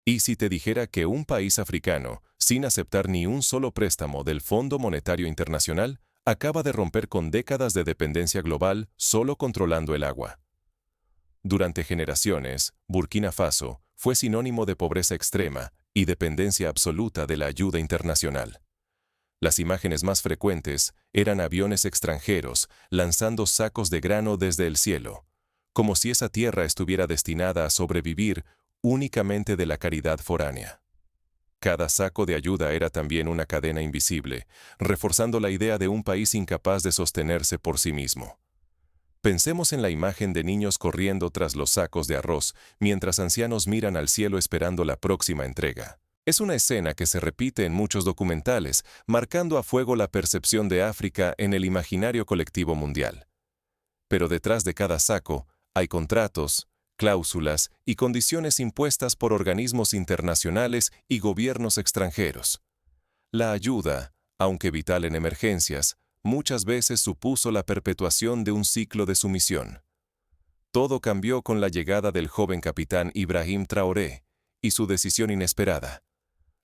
¿Y si te dijera que un país africano, sin aceptar ni un solo préstamo del Fondo Monetario Internacional, acaba de romper con décadas de dependencia global solo controlando el agua? Durante generaciones, Burkina Faso fue sinónimo de pobreza extrema y dependencia absoluta de la ayuda internacional. Las imágenes más frecuentes eran aviones extranjeros lanzando sacos de grano desde el cielo, como si esa tierra estuviera destinada a sobrevivir únicamente de la caridad foránea. Cada saco de ayuda era también una cadena invisible, reforzando la idea de un país incapaz de sostenerse por sí mismo. Pensemos en la imagen de niños corriendo tras los sacos de arroz, mientras ancianos miran al cielo esperando la próxima entrega. Es una escena que se repite en muchos documentales, marcando a fuego la percepción de África en el imaginario colectivo mundial. Pero detrás de cada saco hay contratos, cláusulas y condiciones impuestas por organismos internacionales y gobiernos extranjeros. La ayuda, aunque vital en emergencias, muchas veces supuso la perpetuación de un ciclo de sumisión. Todo cambió con la llegada del joven capitán Ibrahim Traoré y su decisión inesperada: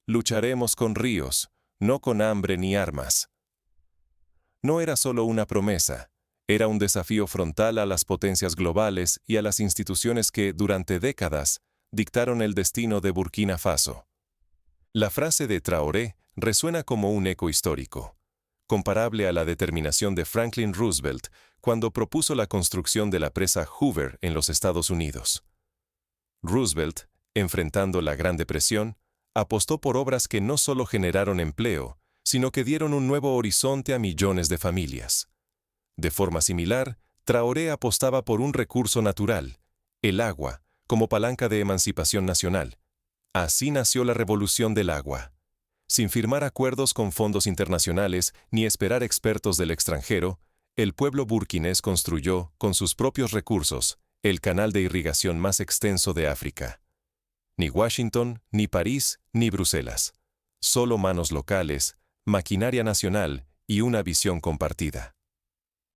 lucharemos con ríos, no con hambre ni armas. No era solo una promesa, era un desafío frontal a las potencias globales y a las instituciones que, durante décadas, dictaron el destino de Burkina Faso. La frase de Traoré resuena como un eco histórico, comparable a la determinación de Franklin Roosevelt cuando propuso la construcción de la presa Hoover en los Estados Unidos. Roosevelt, enfrentando la Gran Depresión, apostó por obras que no solo generaron empleo, sino que dieron un nuevo horizonte a millones de familias. De forma similar, Traoré apostaba por un recurso natural, el agua, como palanca de emancipación nacional. Así nació la Revolución del Agua. Sin firmar acuerdos con fondos internacionales ni esperar expertos del extranjero, el pueblo burkinés construyó, con sus propios recursos, el canal de irrigación más extenso de África. Ni Washington, ni París, ni Bruselas. Solo manos locales, maquinaria nacional y una visión compartida.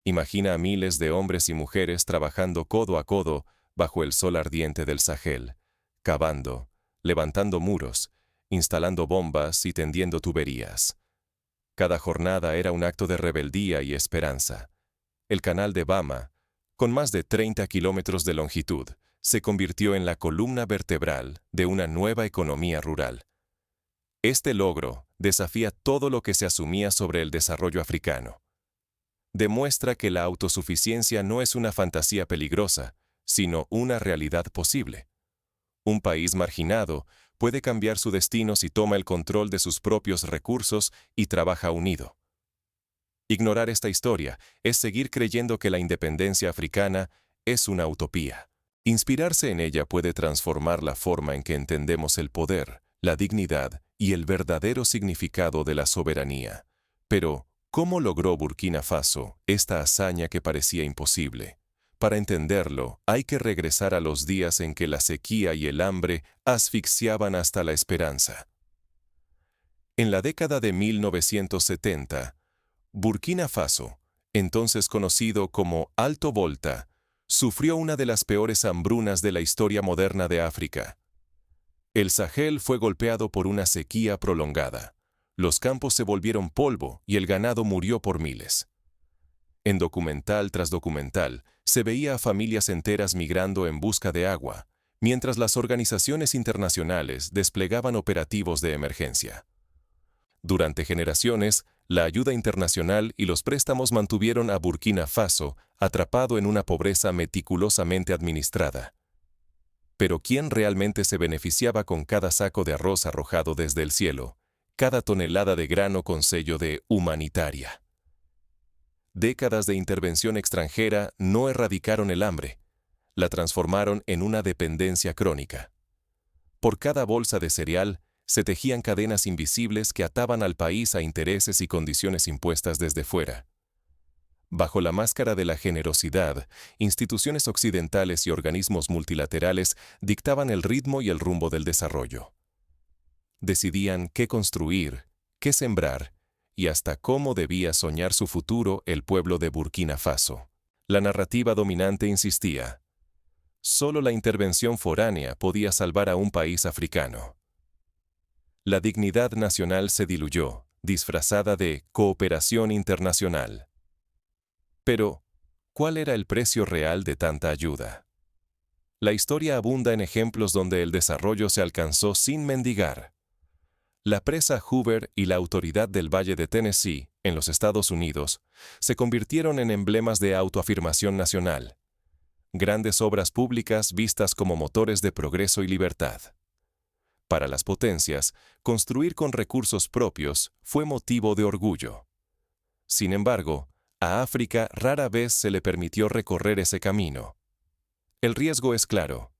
Imagina a miles de hombres y mujeres trabajando codo a codo bajo el sol ardiente del Sahel, cavando, levantando muros, instalando bombas y tendiendo tuberías. Cada jornada era un acto de rebeldía y esperanza. El canal de Bama, con más de 30 kilómetros de longitud, se convirtió en la columna vertebral de una nueva economía rural. Este logro desafía todo lo que se asumía sobre el desarrollo africano. Demuestra que la autosuficiencia no es una fantasía peligrosa, sino una realidad posible. Un país marginado puede cambiar su destino si toma el control de sus propios recursos y trabaja unido. Ignorar esta historia es seguir creyendo que la independencia africana es una utopía. Inspirarse en ella puede transformar la forma en que entendemos el poder, la dignidad y el verdadero significado de la soberanía. Pero, ¿cómo logró Burkina Faso esta hazaña que parecía imposible? Para entenderlo, hay que regresar a los días en que la sequía y el hambre asfixiaban hasta la esperanza. En la década de 1970, Burkina Faso, entonces conocido como Alto Volta, sufrió una de las peores hambrunas de la historia moderna de África. El Sahel fue golpeado por una sequía prolongada. Los campos se volvieron polvo y el ganado murió por miles. En documental tras documental, se veía a familias enteras migrando en busca de agua, mientras las organizaciones internacionales desplegaban operativos de emergencia. Durante generaciones, la ayuda internacional y los préstamos mantuvieron a Burkina Faso atrapado en una pobreza meticulosamente administrada. Pero ¿quién realmente se beneficiaba con cada saco de arroz arrojado desde el cielo, cada tonelada de grano con sello de humanitaria? Décadas de intervención extranjera no erradicaron el hambre, la transformaron en una dependencia crónica. Por cada bolsa de cereal, se tejían cadenas invisibles que ataban al país a intereses y condiciones impuestas desde fuera. Bajo la máscara de la generosidad, instituciones occidentales y organismos multilaterales dictaban el ritmo y el rumbo del desarrollo. Decidían qué construir, qué sembrar y hasta cómo debía soñar su futuro el pueblo de Burkina Faso. La narrativa dominante insistía: solo la intervención foránea podía salvar a un país africano. La dignidad nacional se diluyó, disfrazada de cooperación internacional. Pero, ¿cuál era el precio real de tanta ayuda? La historia abunda en ejemplos donde el desarrollo se alcanzó sin mendigar. La presa Hoover y la Autoridad del Valle de Tennessee, en los Estados Unidos, se convirtieron en emblemas de autoafirmación nacional. Grandes obras públicas vistas como motores de progreso y libertad. Para las potencias, construir con recursos propios fue motivo de orgullo. Sin embargo, a África rara vez se le permitió recorrer ese camino. El riesgo es claro.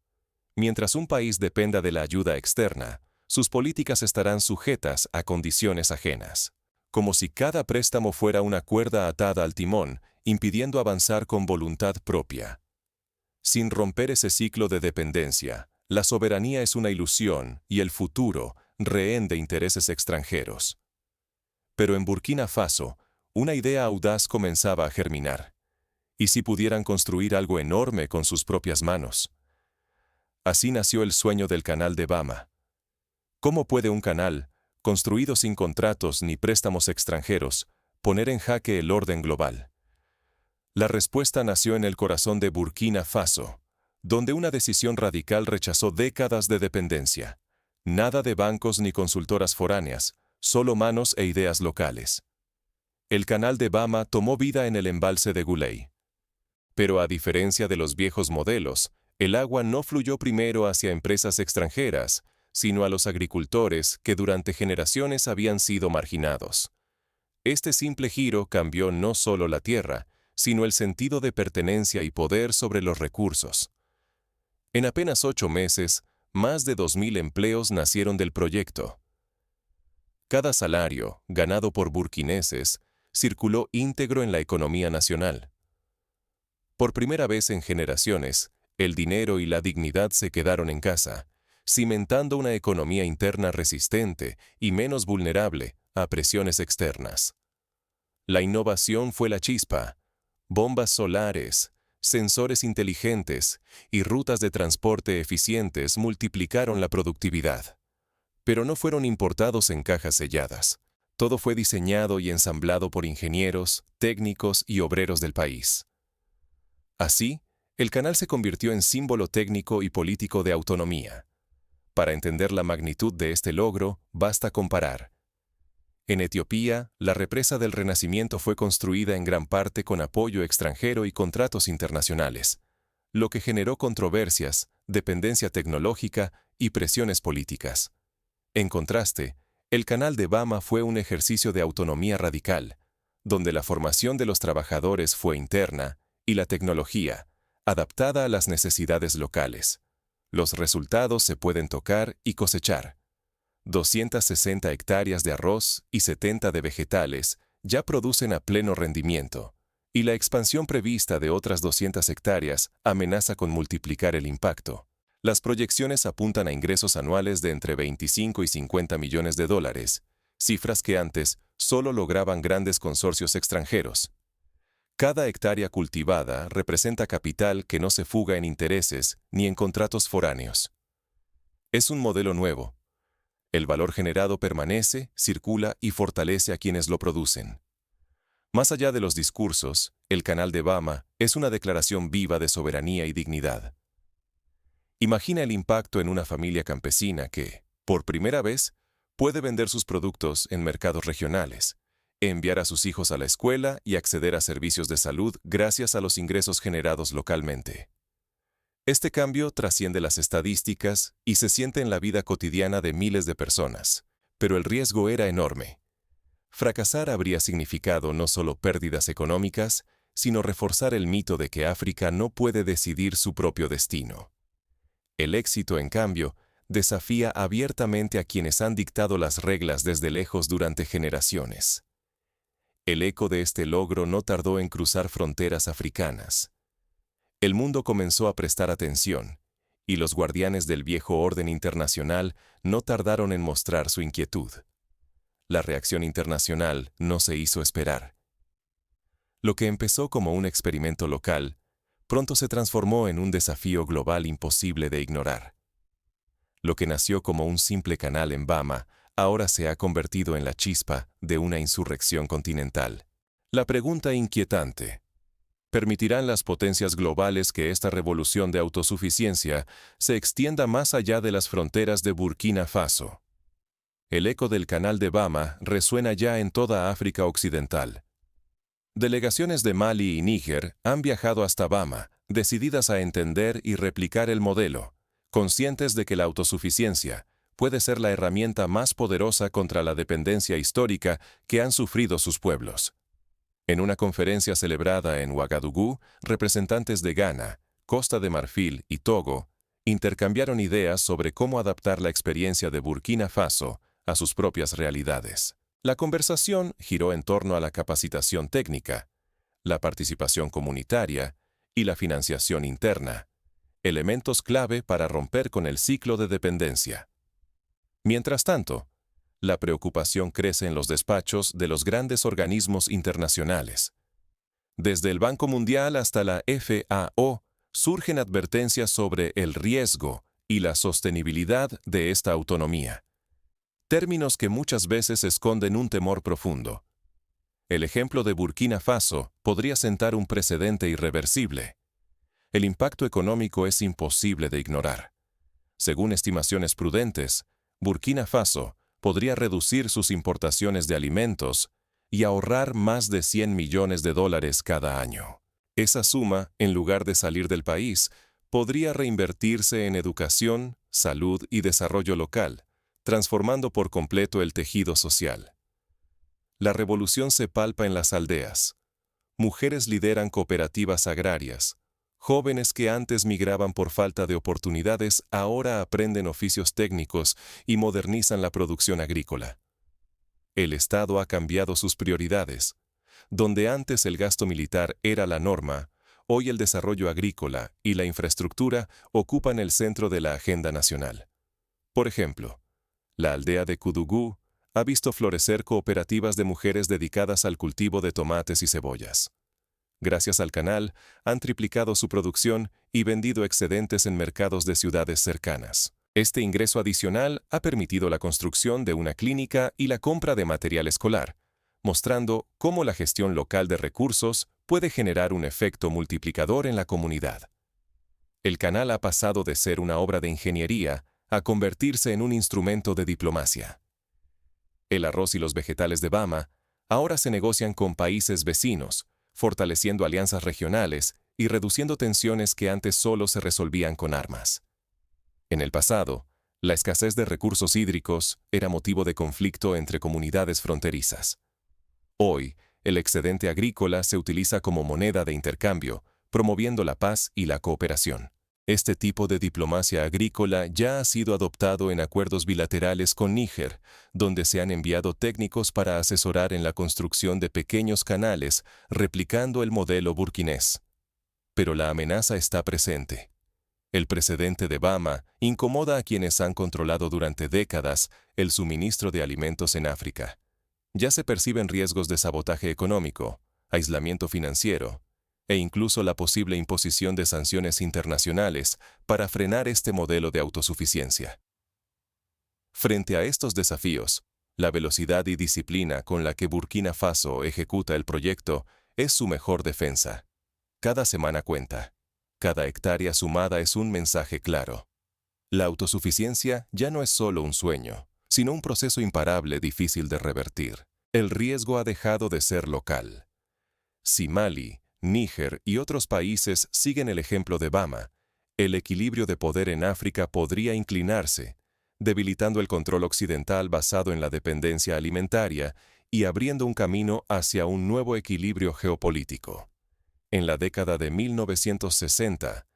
Mientras un país dependa de la ayuda externa, sus políticas estarán sujetas a condiciones ajenas, como si cada préstamo fuera una cuerda atada al timón, impidiendo avanzar con voluntad propia. Sin romper ese ciclo de dependencia, la soberanía es una ilusión y el futuro, rehén de intereses extranjeros. Pero en Burkina Faso, una idea audaz comenzaba a germinar. ¿Y si pudieran construir algo enorme con sus propias manos? Así nació el sueño del Canal de Bama. ¿Cómo puede un canal, construido sin contratos ni préstamos extranjeros, poner en jaque el orden global? La respuesta nació en el corazón de Burkina Faso, donde una decisión radical rechazó décadas de dependencia. Nada de bancos ni consultoras foráneas, solo manos e ideas locales. El Canal de Bama tomó vida en el embalse de Guley. Pero a diferencia de los viejos modelos, el agua no fluyó primero hacia empresas extranjeras, sino a los agricultores que durante generaciones habían sido marginados. Este simple giro cambió no solo la tierra, sino el sentido de pertenencia y poder sobre los recursos. En apenas 8 meses, más de 2.000 empleos nacieron del proyecto. Cada salario, ganado por burkineses, circuló íntegro en la economía nacional. Por primera vez en generaciones, el dinero y la dignidad se quedaron en casa, cimentando una economía interna resistente y menos vulnerable a presiones externas. La innovación fue la chispa. Bombas solares, sensores inteligentes y rutas de transporte eficientes multiplicaron la productividad. Pero no fueron importados en cajas selladas. Todo fue diseñado y ensamblado por ingenieros, técnicos y obreros del país. Así, el canal se convirtió en símbolo técnico y político de autonomía. Para entender la magnitud de este logro, basta comparar. En Etiopía, la represa del Renacimiento fue construida en gran parte con apoyo extranjero y contratos internacionales, lo que generó controversias, dependencia tecnológica y presiones políticas. En contraste, el Canal de Bama fue un ejercicio de autonomía radical, donde la formación de los trabajadores fue interna y la tecnología, adaptada a las necesidades locales. Los resultados se pueden tocar y cosechar. 260 hectáreas de arroz y 70 de vegetales ya producen a pleno rendimiento, y la expansión prevista de otras 200 hectáreas amenaza con multiplicar el impacto. Las proyecciones apuntan a ingresos anuales de entre 25 y 50 millones de dólares, cifras que antes solo lograban grandes consorcios extranjeros. Cada hectárea cultivada representa capital que no se fuga en intereses ni en contratos foráneos. Es un modelo nuevo. El valor generado permanece, circula y fortalece a quienes lo producen. Más allá de los discursos, el Canal de Bama es una declaración viva de soberanía y dignidad. Imagina el impacto en una familia campesina que, por primera vez, puede vender sus productos en mercados regionales, enviar a sus hijos a la escuela y acceder a servicios de salud gracias a los ingresos generados localmente. Este cambio trasciende las estadísticas y se siente en la vida cotidiana de miles de personas, pero el riesgo era enorme. Fracasar habría significado no solo pérdidas económicas, sino reforzar el mito de que África no puede decidir su propio destino. El éxito, en cambio, desafía abiertamente a quienes han dictado las reglas desde lejos durante generaciones. El eco de este logro no tardó en cruzar fronteras africanas. El mundo comenzó a prestar atención, y los guardianes del viejo orden internacional no tardaron en mostrar su inquietud. La reacción internacional no se hizo esperar. Lo que empezó como un experimento local, pronto se transformó en un desafío global imposible de ignorar. Lo que nació como un simple canal en Bama ahora se ha convertido en la chispa de una insurrección continental. La pregunta inquietante: ¿permitirán las potencias globales que esta revolución de autosuficiencia se extienda más allá de las fronteras de Burkina Faso? El eco del Canal de Bama resuena ya en toda África Occidental. Delegaciones de Mali y Níger han viajado hasta Bama, decididas a entender y replicar el modelo, conscientes de que la autosuficiencia puede ser la herramienta más poderosa contra la dependencia histórica que han sufrido sus pueblos. En una conferencia celebrada en Ouagadougou, representantes de Ghana, Costa de Marfil y Togo intercambiaron ideas sobre cómo adaptar la experiencia de Burkina Faso a sus propias realidades. La conversación giró en torno a la capacitación técnica, la participación comunitaria y la financiación interna, elementos clave para romper con el ciclo de dependencia. Mientras tanto, la preocupación crece en los despachos de los grandes organismos internacionales. Desde el Banco Mundial hasta la FAO, surgen advertencias sobre el riesgo y la sostenibilidad de esta autonomía. Términos que muchas veces esconden un temor profundo. El ejemplo de Burkina Faso podría sentar un precedente irreversible. El impacto económico es imposible de ignorar. Según estimaciones prudentes, Burkina Faso podría reducir sus importaciones de alimentos y ahorrar más de $100 millones cada año. Esa suma, en lugar de salir del país, podría reinvertirse en educación, salud y desarrollo local, transformando por completo el tejido social. La revolución se palpa en las aldeas. Mujeres lideran cooperativas agrarias. Jóvenes que antes migraban por falta de oportunidades ahora aprenden oficios técnicos y modernizan la producción agrícola. El Estado ha cambiado sus prioridades. Donde antes el gasto militar era la norma, hoy el desarrollo agrícola y la infraestructura ocupan el centro de la agenda nacional. Por ejemplo, la aldea de Koudougou ha visto florecer cooperativas de mujeres dedicadas al cultivo de tomates y cebollas. Gracias al canal, han triplicado su producción y vendido excedentes en mercados de ciudades cercanas. Este ingreso adicional ha permitido la construcción de una clínica y la compra de material escolar, mostrando cómo la gestión local de recursos puede generar un efecto multiplicador en la comunidad. El canal ha pasado de ser una obra de ingeniería a convertirse en un instrumento de diplomacia. El arroz y los vegetales de Bama ahora se negocian con países vecinos, fortaleciendo alianzas regionales y reduciendo tensiones que antes solo se resolvían con armas. En el pasado, la escasez de recursos hídricos era motivo de conflicto entre comunidades fronterizas. Hoy, el excedente agrícola se utiliza como moneda de intercambio, promoviendo la paz y la cooperación. Este tipo de diplomacia agrícola ya ha sido adoptado en acuerdos bilaterales con Níger, donde se han enviado técnicos para asesorar en la construcción de pequeños canales, replicando el modelo burkinés. Pero la amenaza está presente. El precedente de Bama incomoda a quienes han controlado durante décadas el suministro de alimentos en África. Ya se perciben riesgos de sabotaje económico, aislamiento financiero, e incluso la posible imposición de sanciones internacionales para frenar este modelo de autosuficiencia. Frente a estos desafíos, la velocidad y disciplina con la que Burkina Faso ejecuta el proyecto es su mejor defensa. Cada semana cuenta. Cada hectárea sumada es un mensaje claro. La autosuficiencia ya no es solo un sueño, sino un proceso imparable difícil de revertir. El riesgo ha dejado de ser local. Si Mali, Níger y otros países siguen el ejemplo de Bama, el equilibrio de poder en África podría inclinarse, debilitando el control occidental basado en la dependencia alimentaria y abriendo un camino hacia un nuevo equilibrio geopolítico. En la década de 1960,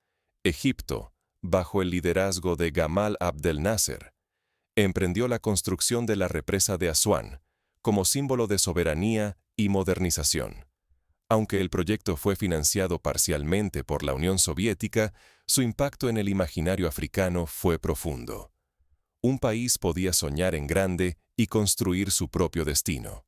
Egipto, bajo el liderazgo de Gamal Abdel Nasser, emprendió la construcción de la represa de Asuán, como símbolo de soberanía y modernización. Aunque el proyecto fue financiado parcialmente por la Unión Soviética, su impacto en el imaginario africano fue profundo. Un país podía soñar en grande y construir su propio destino.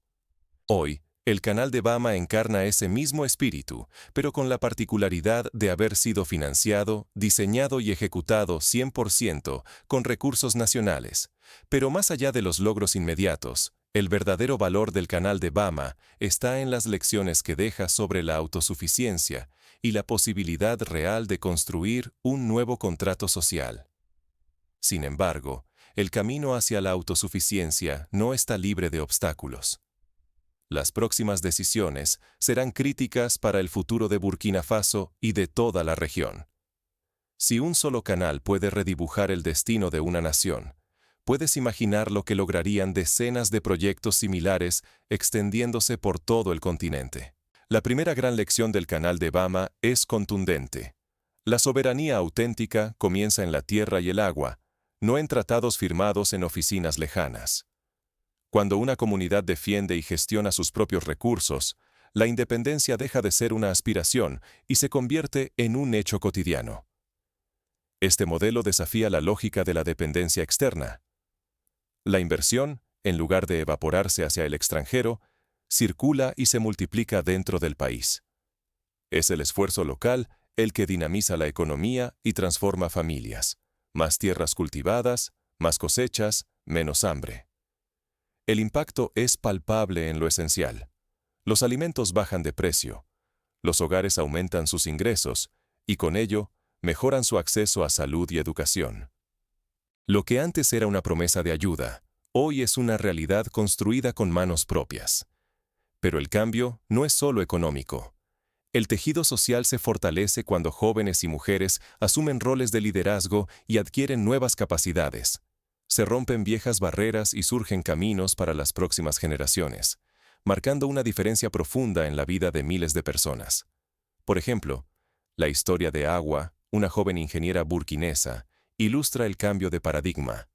Hoy, El Canal de Bama encarna ese mismo espíritu, pero con la particularidad de haber sido financiado, diseñado y ejecutado 100% con recursos nacionales. Pero más allá de los logros inmediatos, el verdadero valor del Canal de Bama está en las lecciones que deja sobre la autosuficiencia y la posibilidad real de construir un nuevo contrato social. Sin embargo, el camino hacia la autosuficiencia no está libre de obstáculos. Las próximas decisiones serán críticas para el futuro de Burkina Faso y de toda la región. Si un solo canal puede redibujar el destino de una nación, puedes imaginar lo que lograrían decenas de proyectos similares extendiéndose por todo el continente. La primera gran lección del Canal de Bama es contundente. La soberanía auténtica comienza en la tierra y el agua, no en tratados firmados en oficinas lejanas. Cuando una comunidad defiende y gestiona sus propios recursos, la independencia deja de ser una aspiración y se convierte en un hecho cotidiano. Este modelo desafía la lógica de la dependencia externa. La inversión, en lugar de evaporarse hacia el extranjero, circula y se multiplica dentro del país. Es el esfuerzo local el que dinamiza la economía y transforma familias. Más tierras cultivadas, más cosechas, menos hambre. El impacto es palpable en lo esencial. Los alimentos bajan de precio, los hogares aumentan sus ingresos y con ello mejoran su acceso a salud y educación. Lo que antes era una promesa de ayuda, hoy es una realidad construida con manos propias. Pero el cambio no es solo económico. El tejido social se fortalece cuando jóvenes y mujeres asumen roles de liderazgo y adquieren nuevas capacidades. Se rompen viejas barreras y surgen caminos para las próximas generaciones, marcando una diferencia profunda en la vida de miles de personas. Por ejemplo, la historia de Agua, una joven ingeniera burkinesa, ilustra el cambio de paradigma.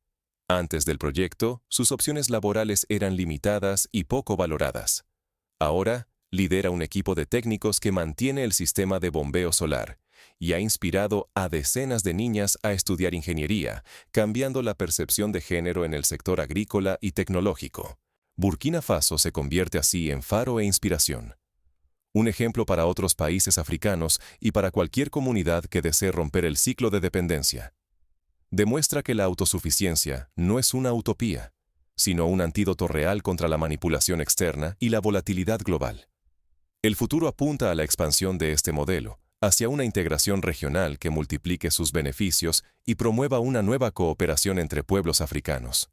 Antes del proyecto, sus opciones laborales eran limitadas y poco valoradas. Ahora, lidera un equipo de técnicos que mantiene el sistema de bombeo solar y ha inspirado a decenas de niñas a estudiar ingeniería, cambiando la percepción de género en el sector agrícola y tecnológico. Burkina Faso se convierte así en faro e inspiración. Un ejemplo para otros países africanos y para cualquier comunidad que desee romper el ciclo de dependencia. Demuestra que la autosuficiencia no es una utopía, sino un antídoto real contra la manipulación externa y la volatilidad global. El futuro apunta a la expansión de este modelo, hacia una integración regional que multiplique sus beneficios y promueva una nueva cooperación entre pueblos africanos.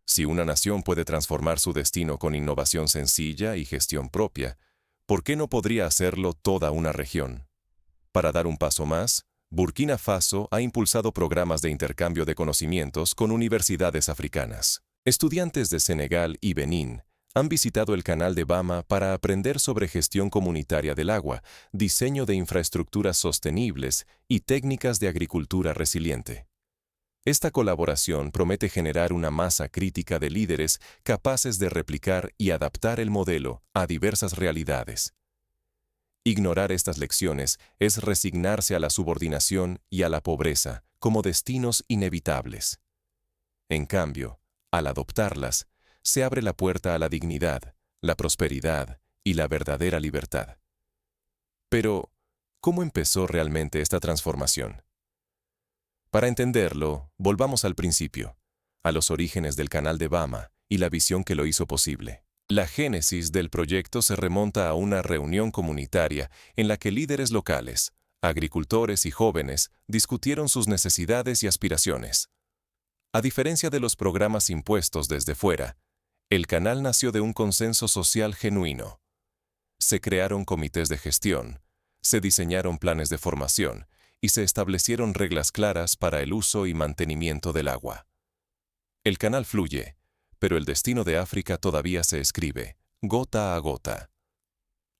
Si una nación puede transformar su destino con innovación sencilla y gestión propia, ¿por qué no podría hacerlo toda una región? Para dar un paso más, Burkina Faso ha impulsado programas de intercambio de conocimientos con universidades africanas. Estudiantes de Senegal y Benín han visitado el Canal de Bama para aprender sobre gestión comunitaria del agua, diseño de infraestructuras sostenibles y técnicas de agricultura resiliente. Esta colaboración promete generar una masa crítica de líderes capaces de replicar y adaptar el modelo a diversas realidades. Ignorar estas lecciones es resignarse a la subordinación y a la pobreza como destinos inevitables. En cambio, al adoptarlas, se abre la puerta a la dignidad, la prosperidad y la verdadera libertad. Pero, ¿cómo empezó realmente esta transformación? Para entenderlo, volvamos al principio, a los orígenes del Canal de Bama y la visión que lo hizo posible. La génesis del proyecto se remonta a una reunión comunitaria en la que líderes locales, agricultores y jóvenes discutieron sus necesidades y aspiraciones. A diferencia de los programas impuestos desde fuera, el canal nació de un consenso social genuino. Se crearon comités de gestión, se diseñaron planes de formación y se establecieron reglas claras para el uso y mantenimiento del agua. El canal fluye, pero el destino de África todavía se escribe, gota a gota.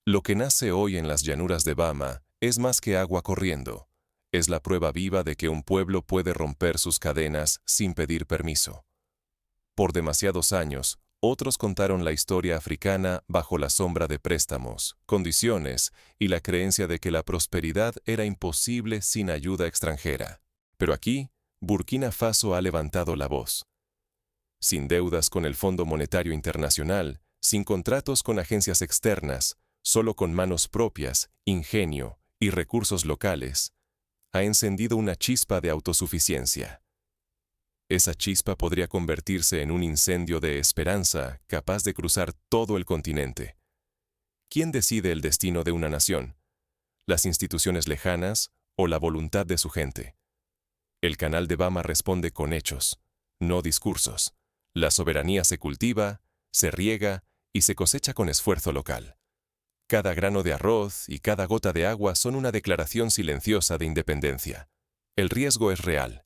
Lo que nace hoy en las llanuras de Bama es más que agua corriendo. Es la prueba viva de que un pueblo puede romper sus cadenas sin pedir permiso. Por demasiados años, otros contaron la historia africana bajo la sombra de préstamos, condiciones y la creencia de que la prosperidad era imposible sin ayuda extranjera. Pero aquí, Burkina Faso ha levantado la voz. Sin deudas con el Fondo Monetario Internacional, sin contratos con agencias externas, solo con manos propias, ingenio y recursos locales, ha encendido una chispa de autosuficiencia. Esa chispa podría convertirse en un incendio de esperanza capaz de cruzar todo el continente. ¿Quién decide el destino de una nación? ¿Las instituciones lejanas o la voluntad de su gente? El Canal de Bama responde con hechos, no discursos. La soberanía se cultiva, se riega y se cosecha con esfuerzo local. Cada grano de arroz y cada gota de agua son una declaración silenciosa de independencia. El riesgo es real.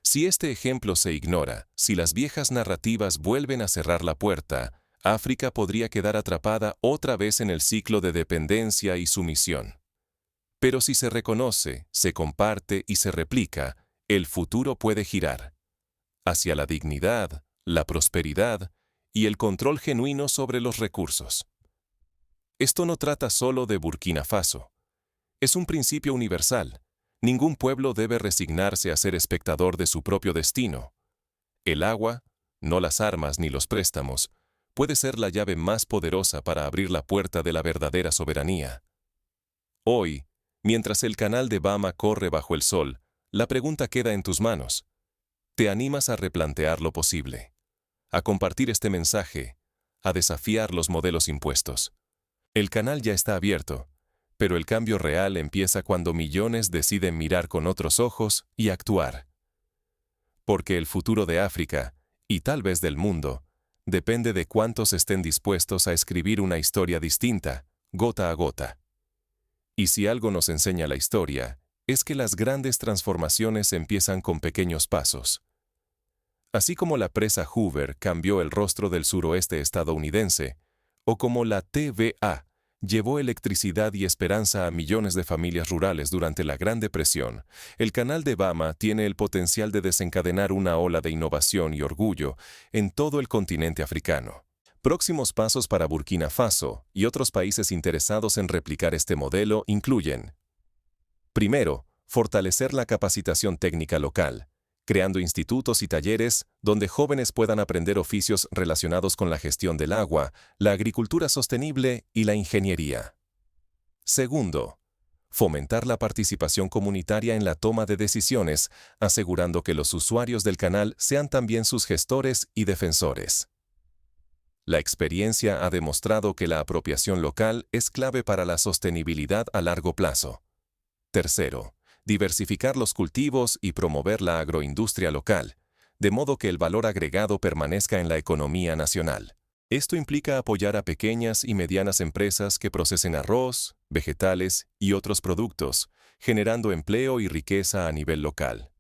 Si este ejemplo se ignora, si las viejas narrativas vuelven a cerrar la puerta, África podría quedar atrapada otra vez en el ciclo de dependencia y sumisión. Pero si se reconoce, se comparte y se replica, el futuro puede girar hacia la dignidad, la prosperidad y el control genuino sobre los recursos. Esto no trata solo de Burkina Faso. Es un principio universal. Ningún pueblo debe resignarse a ser espectador de su propio destino. El agua, no las armas ni los préstamos, puede ser la llave más poderosa para abrir la puerta de la verdadera soberanía. Hoy, mientras el Canal de Bama corre bajo el sol, la pregunta queda en tus manos. ¿Te animas a replantear lo posible? A compartir este mensaje, a desafiar los modelos impuestos. El canal ya está abierto, pero el cambio real empieza cuando millones deciden mirar con otros ojos y actuar. Porque el futuro de África, y tal vez del mundo, depende de cuántos estén dispuestos a escribir una historia distinta, gota a gota. Y si algo nos enseña la historia, es que las grandes transformaciones empiezan con pequeños pasos. Así como la presa Hoover cambió el rostro del suroeste estadounidense, o como la TVA llevó electricidad y esperanza a millones de familias rurales durante la Gran Depresión, el Canal de Bama tiene el potencial de desencadenar una ola de innovación y orgullo en todo el continente africano. Próximos pasos para Burkina Faso y otros países interesados en replicar este modelo incluyen: primero, fortalecer la capacitación técnica local, creando institutos y talleres donde jóvenes puedan aprender oficios relacionados con la gestión del agua, la agricultura sostenible y la ingeniería. Segundo, fomentar la participación comunitaria en la toma de decisiones, asegurando que los usuarios del canal sean también sus gestores y defensores. La experiencia ha demostrado que la apropiación local es clave para la sostenibilidad a largo plazo. Tercero, diversificar los cultivos y promover la agroindustria local, de modo que el valor agregado permanezca en la economía nacional. Esto implica apoyar a pequeñas y medianas empresas que procesen arroz, vegetales y otros productos, generando empleo y riqueza a nivel local.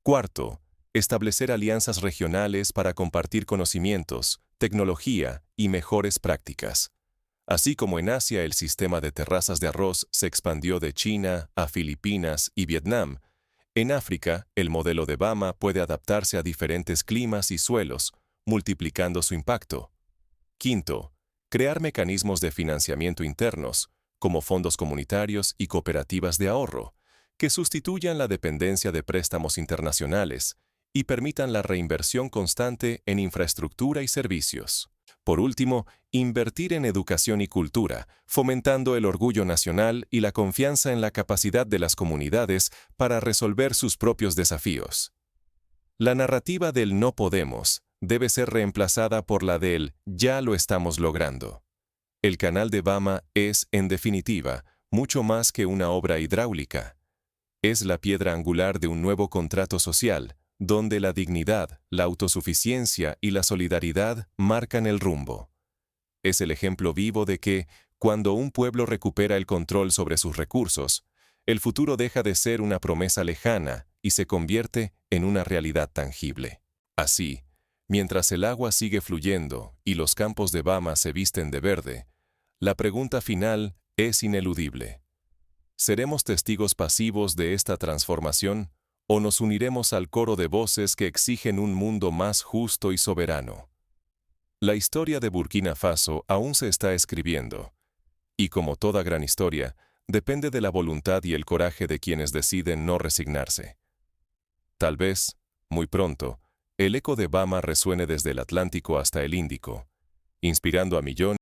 Cuarto, establecer alianzas regionales para compartir conocimientos, tecnología y mejores prácticas. Así como en Asia el sistema de terrazas de arroz se expandió de China a Filipinas y Vietnam, en África el modelo de Bama puede adaptarse a diferentes climas y suelos, multiplicando su impacto. Quinto, crear mecanismos de financiamiento internos, como fondos comunitarios y cooperativas de ahorro, que sustituyan la dependencia de préstamos internacionales y permitan la reinversión constante en infraestructura y servicios. Por último, invertir en educación y cultura, fomentando el orgullo nacional y la confianza en la capacidad de las comunidades para resolver sus propios desafíos. La narrativa del no podemos debe ser reemplazada por la del ya lo estamos logrando. El Canal de Bama es, en definitiva, mucho más que una obra hidráulica. Es la piedra angular de un nuevo contrato social, donde la dignidad, la autosuficiencia y la solidaridad marcan el rumbo. Es el ejemplo vivo de que, cuando un pueblo recupera el control sobre sus recursos, el futuro deja de ser una promesa lejana y se convierte en una realidad tangible. Así, mientras el agua sigue fluyendo y los campos de Bama se visten de verde, la pregunta final es ineludible. ¿Seremos testigos pasivos de esta transformación o nos uniremos al coro de voces que exigen un mundo más justo y soberano? La historia de Burkina Faso aún se está escribiendo, y como toda gran historia, depende de la voluntad y el coraje de quienes deciden no resignarse. Tal vez, muy pronto, el eco de Bama resuene desde el Atlántico hasta el Índico, inspirando a millones.